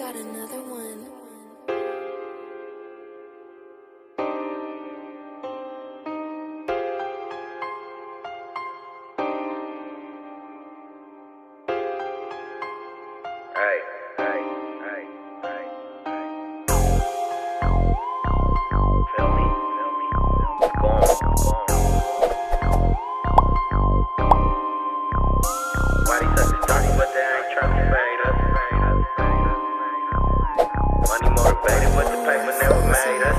got another one. Hey. Feel me? Go on. Why these suckers talking, but they ain't trying to fade us? Money motivated, but the paper never made us.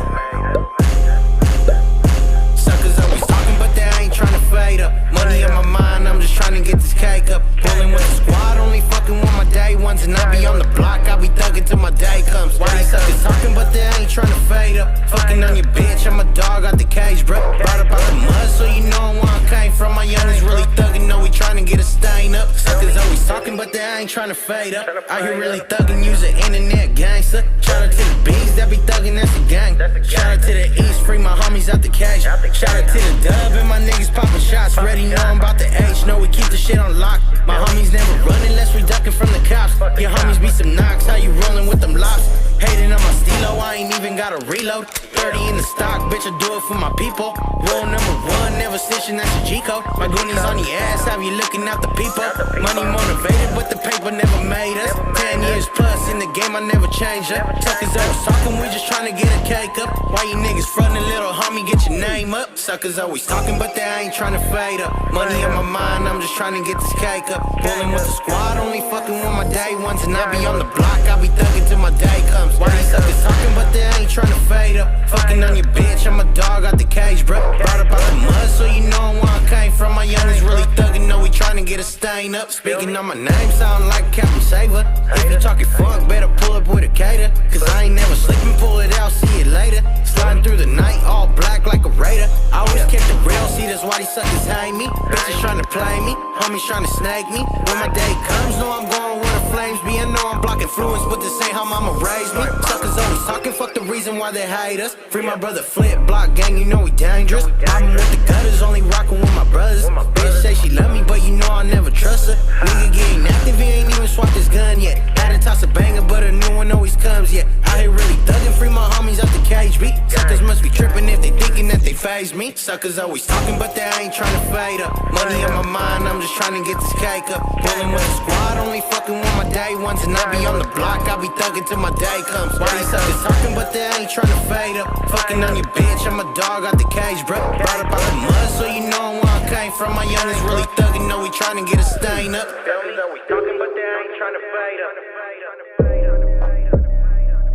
Suckers always talking, but they ain't trying to fade up. Money in my mind, I'm just trying to get this cake up. Pulling with the squad, only fucking with my day ones. And I be on the block, I be thugging till my day comes. Why these suckers talking, but they ain't trying to fade up? Fucking on your bitch, I'm a dog out the cage, bro. Brought up out the mud, so you know where I came from. My youngins really thugging, know we trying to get a stain up. Suckers always talking, but they ain't trying to fade up. Out here really thugging, use the internet gangster. Shout out to the bees that be thugging, that's a gang. Shout out to the east, free my homies out the cage. Shout out to the dub and my niggas popping shots. Ready, know I'm about the H, know we keep the shit on lock. My homies never run unless we ducking from the cops. Your homies be some knocks, how you rolling with them locks? Hating on my stilo, I ain't even gotta reload. 30 in the stock, bitch, I do it for my people. Rule number one, never snitching, that's a G-code. My goonies on the ass, have you looking out the people? Money motivated, but the paper never made us. 10 years plus in the game, I never changed up. Suckers always talking, we just trying to get a cake up. Why you niggas frontin', little homie, get your name up. Suckers always talking, but they ain't trying to fade up. Money in my mind, I'm just trying to get this cake up. Pulling with the squad, only fucking with my day ones. And I be on the block, I be thugging till my day comes. Why these suckers talking, but they ain't trying to fade up? Fucking on your bitch, I'm a dog out the cage, bro. Brought up out the mud, so you know where I came from. My youngins really thugging, know we trying to get a stain up. Speaking on my name, sound like Captain Saver. If you talking funk, better pull up with a cater. Cause I ain't never sleeping, pull it out, see it later. Sliding through the night, all black like a raider. I always kept it real, see that's why these suckers hate me. Bitches trying to play me, homies trying to snake me. When my day comes, know I'm going where the flames be. I know I'm blocking fluence, but this ain't how mama raised me. Suckers always talking, fuck the reason why they hate us. Free my brother Flip, block gang, you know we dangerous. I'm with the gutters, only rocking with my brothers. Bitch say she love me, but you know I never trust her. Nigga getting active, he ain't even swapped his gun yet. Had to toss a banger, but a new one always comes yet. Out here really thugging, free my homies out the cage beat. Suckers must be tripping if they thinking that they phase me. Suckers always talking, but they ain't trying to fade up. Money in my mind, I'm just trying to get this cake up. Pulling with the squad, only fucking with my day ones. And I be on the block, I be thugging till my day comes. Why these suckers talking, but they ain't trying to fade up? Fucking on your bitch, I'm a dog out the cage, bro. Brought up out the mud, so you know where I came from. My youngins really thugging, know we trying to get a stain up. Suckers always talking, but they ain't trying to fade up.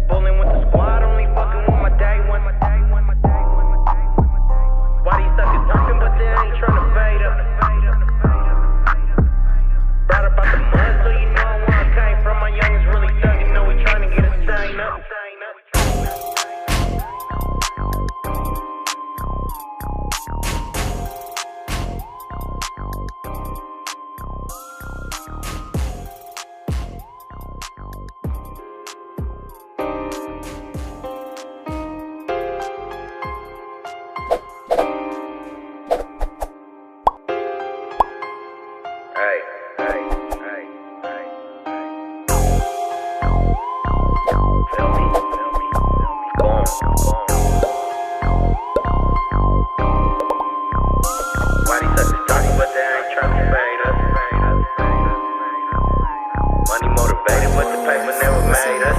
Pulling with the squad, only fucking with my day one. Why these suckers talking, but they ain't trying to fade up? Brought up out the mud, so you know where I came from. My youngins really thugging, know we trying to get a stain up. Hey. Feel me? Go on. Why these suckers talking, but they ain't trying to fade us? Money motivated, but the paper never made us.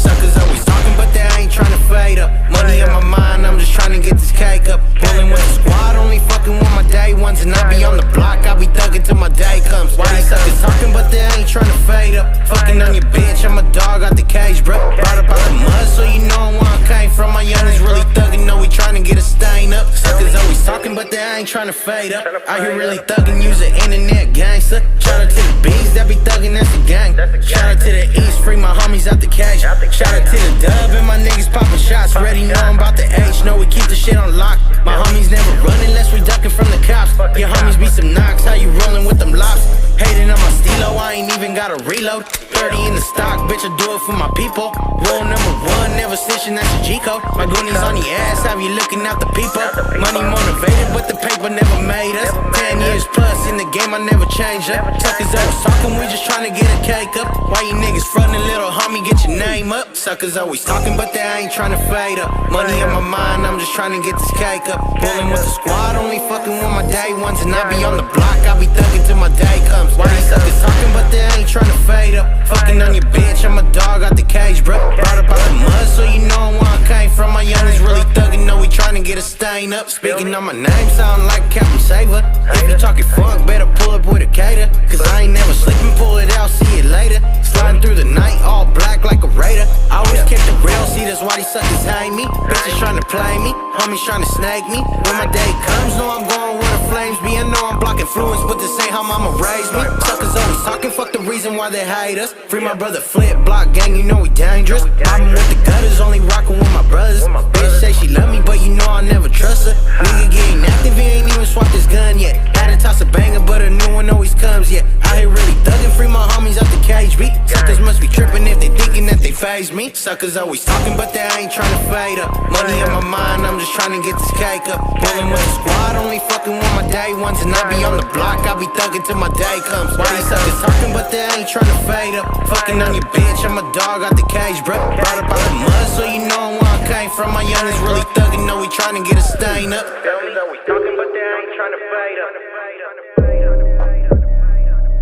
Suckers always talking, but they ain't trying to fade up. Money in my mind, I'm just trying to get this cake up. Pulling with the squad, only fucking with my day ones. And I be on the block, I be thugging till my day comes. Why these suckers talking, but they ain't trying to fade up? Fucking on your bitch, I'm a dog out the cage, bro. Brought up out the mud, so you know where I came from. My youngins really thugging, know we trying to get a stain up. Suckers always talking, but they ain't trying to fade up. Out here really thugging, use the internet gangster. Shout out to the bees that be thugging, that's a gang. Shout out to the east, free my homies out the cage. Shout out to the dub and my niggas popping shots. Ready, know I'm about the H, know we keep the shit on lock. My homies never run unless we ducking from the cops. Your homies be some knocks, how you rolling with them locks? Hating on my stilo, I ain't even gotta reload. 30 in the stock, bitch, I do it for my people. Rule number one, never snitching, that's a G-code. My goonies on the ass, have you looking out the people? Money motivated, but the paper never made us. 10 years plus in the game, I never changed up. Suckers always talking, we just trying to get a cake up. Why you niggas frontin', little homie, get your name up. Suckers always talking, but they ain't trying to fade up. Money on my mind, I'm just trying to get this cake up. Pulling with the squad, only fucking with my day ones. And I be on the block, I be thugging till my day comes. Why these suckers talking, but they ain't trying to fade up. Fucking on your bitch, I'm a dog out the cage, bro. Brought up out the mud, so you know where I came from. My youngins really thugging, know we trying to get a stain up. Speaking on my name, sound like Captain Saver. If you talking funk, better pull up with a cater. Cause I ain't never sleeping, pull it out, see it later. Sliding through the night, all black like a raider. I always kept it real, see that's why these suckers hate me. Bitches trying to play me, homies trying to snake me. When my day comes, know I'm going where the flames be. I know I'm blocking influence, but this ain't how mama raised me. Suckers always talking, fuck the reason why they hate us. Free my brother Flip, block gang, you know we dangerous. I'm with the gutters, only rocking with my brothers. Bitch say she love me, but you know I never trust her. Nigga getting active, he ain't even swapped his gun yet. Had to toss a banger, but a new one always comes, yeah. Out here really thugging, free my homies out the cage beat. Suckers must be tripping if they thinking that they phase me. Suckers always talking, but they ain't trying to fade up. Money on my mind, I'm just trying to get this cake up. Pulling with the squad, only fucking with my day ones. And I be on the block, I be thugging till my day comes. Why these suckers talking, but they ain't trying to fade up. Fucking on your bitch, I'm a dog out the cage, bro. Brought up out the mud, so you know where I came from. My youngins really thugging, know we trying to get a stain up. We talking, but they ain't trying to fade up.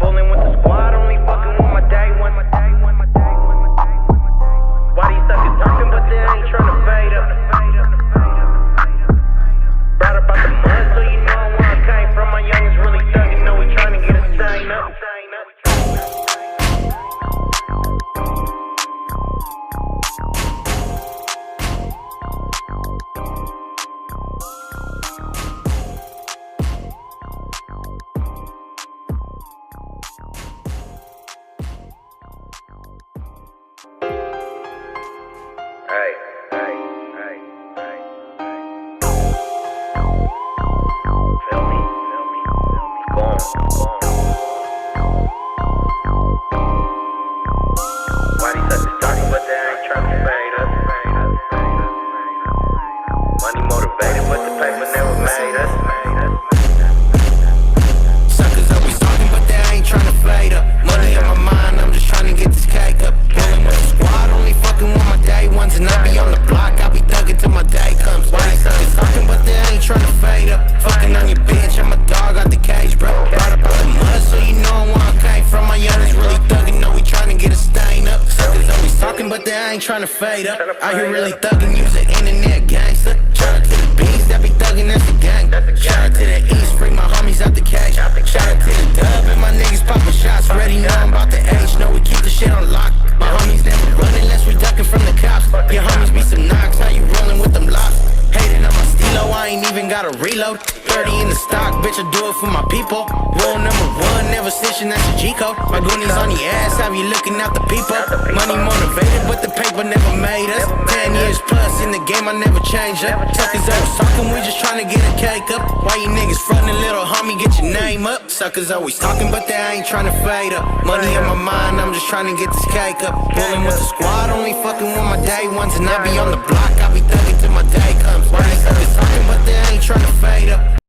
Bowling with the squad, only fucking with my day one. Why these suckers talking, but they ain't trying to fade up. Brought up out the mud, so you know where I came from. My youngins really thugging, know we trying to get a stain up. Hey, hey, hey, hey, hey. Feel me, feel me, feel me. Go on, go on. Why these suckers talking, but they ain't trying to fade us? Money motivated, but the paper never made us. Suckers always talking, but they ain't trying to fade up. Money on my mind, I'm just trying to get this cake up. Pulling with the squad, only fucking with my day ones. And I be on the block, I be thugging till my day comes. Why these suckers talking, but they ain't trying to fade up. Fucking on your bitch, I'm a dog out the cage, bro. Brought up out the mud, so you know where I came from. My youngins really thugging, know we trying to get a stain up. Suckers always talking, but they ain't trying to fade up. Out here really thugging, use the internet gangster. Shout out to the beats that be thugging, that's the gang. Shout out to the east, bring my homies out the cage. Shout out to the dub and my niggas popping shots. Ready know I'm about to age, know we keep the shit on lock. My homies never running unless we ducking from the cops. Your homies be some knocks, how you rolling with them locks? Hating on my stilo, I ain't even gotta reload. 30 in the stock, bitch, I do it for my people. Rule number one, never snitching, that's a G-code. My goonies on the ass, have you looking out the people? Money motivated, but the paper never made us. 10 years plus in the game, I never changed up. Suckers always talking, we just trying to get a cake up. Why you niggas frontin', little homie, get your name up. Suckers always talking, but they ain't trying to fade up. Money on my mind, I'm just trying to get this cake up. Pulling with the squad, only fucking with my day ones. And I be on the block, I be thugging till my day comes. Why these suckers talking, but they ain't trying to fade up.